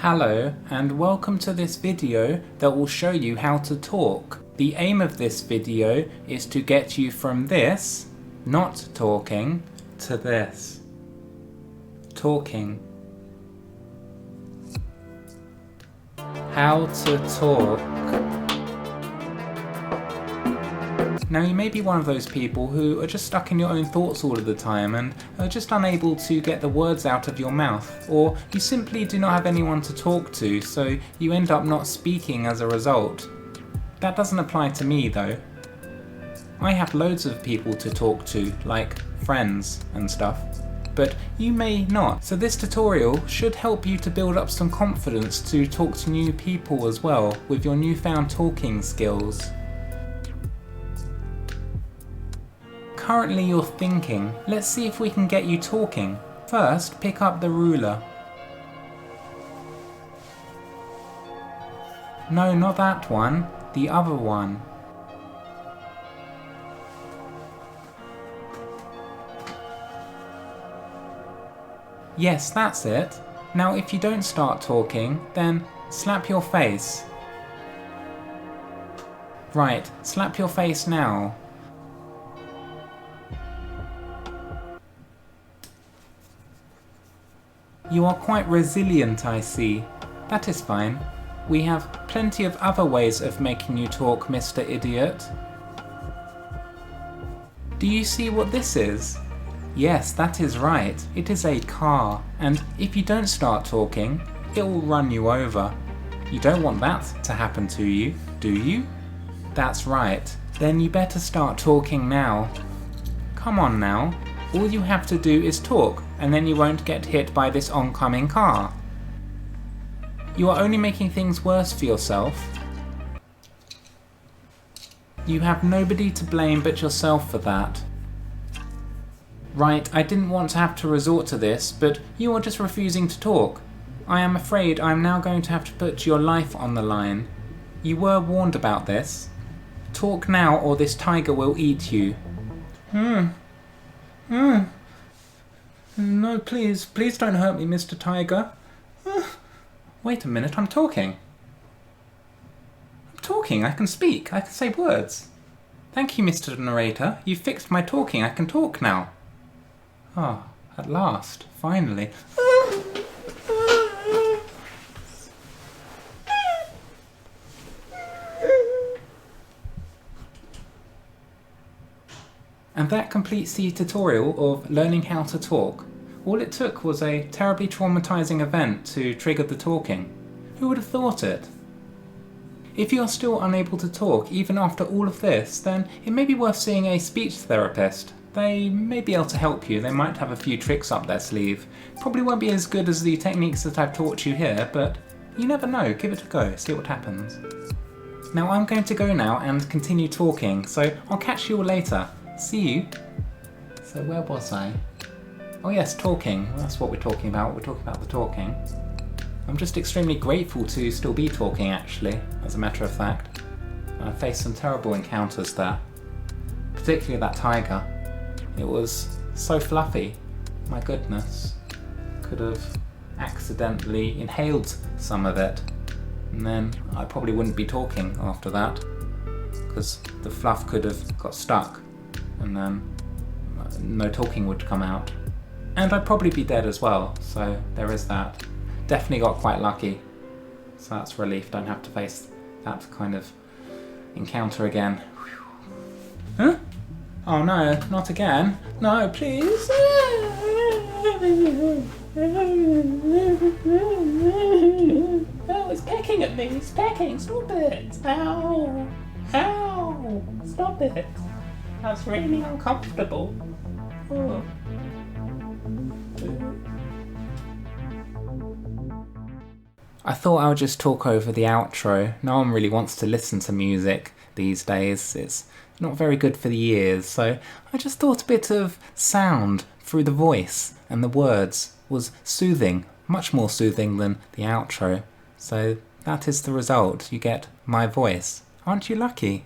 Hello and welcome to this video that will show you how to talk. The aim of this video is to get you from this, not talking, to this, talking. How to talk. Now you may be one of those people who are just stuck in your own thoughts all of the time and are just unable to get the words out of your mouth, or you simply do not have anyone to talk to, so you end up not speaking as a result. That doesn't apply to me though. I have loads of people to talk to, like friends and stuff, but you may not. So this tutorial should help you to build up some confidence to talk to new people as well with your newfound talking skills. Currently you're thinking, let's see if we can get you talking. First, pick up the ruler. No, not that one, the other one. Yes, that's it. Now if you don't start talking, then slap your face. Right, slap your face now. You are quite resilient, I see. That is fine. We have plenty of other ways of making you talk, Mr. Idiot. Do you see what this is? Yes, that is right. It is a car, and if you don't start talking, it will run you over. You don't want that to happen to you, do you? That's right. Then you better start talking now. Come on now. All you have to do is talk, and then you won't get hit by this oncoming car. You are only making things worse for yourself. You have nobody to blame but yourself for that. Right, I didn't want to have to resort to this, but you are just refusing to talk. I am afraid I am now going to have to put your life on the line. You were warned about this. Talk now or this tiger will eat you. No, please don't hurt me, Mr. Tiger. Wait a minute, I'm talking. I can speak, I can say words. Thank you, Mr. Narrator, you fixed my talking, I can talk now. Ah, at last, finally. And that completes the tutorial of learning how to talk. All it took was a terribly traumatizing event to trigger the talking. Who would have thought it? If you're still unable to talk even after all of this, then it may be worth seeing a speech therapist. They may be able to help you, they might have a few tricks up their sleeve. Probably won't be as good as the techniques that I've taught you here, but you never know, give it a go, see what happens. Now I'm going to go now and continue talking, so I'll catch you all later. See you. So where was I? Oh yes, talking. That's what we're talking about. We're talking about the talking. I'm just extremely grateful to still be talking, actually, as a matter of fact. I faced some terrible encounters there. Particularly that tiger. It was so fluffy. My goodness. Could have accidentally inhaled some of it. And then I probably wouldn't be talking after that. Because the fluff could have got stuck. And then no talking would come out. And I'd probably be dead as well, so there is that. Definitely got quite lucky, so that's a relief, don't have to face that kind of encounter again. Huh? Oh no, not again. No, please. Oh, it's pecking at me, it's pecking, stop it. Ow, ow, stop it. That's really uncomfortable. Oh. I thought I would just talk over the outro. No one really wants to listen to music these days. It's not very good for the ears, so I just thought a bit of sound through the voice and the words was soothing, much more soothing than the outro. So that is the result. You get my voice. Aren't you lucky?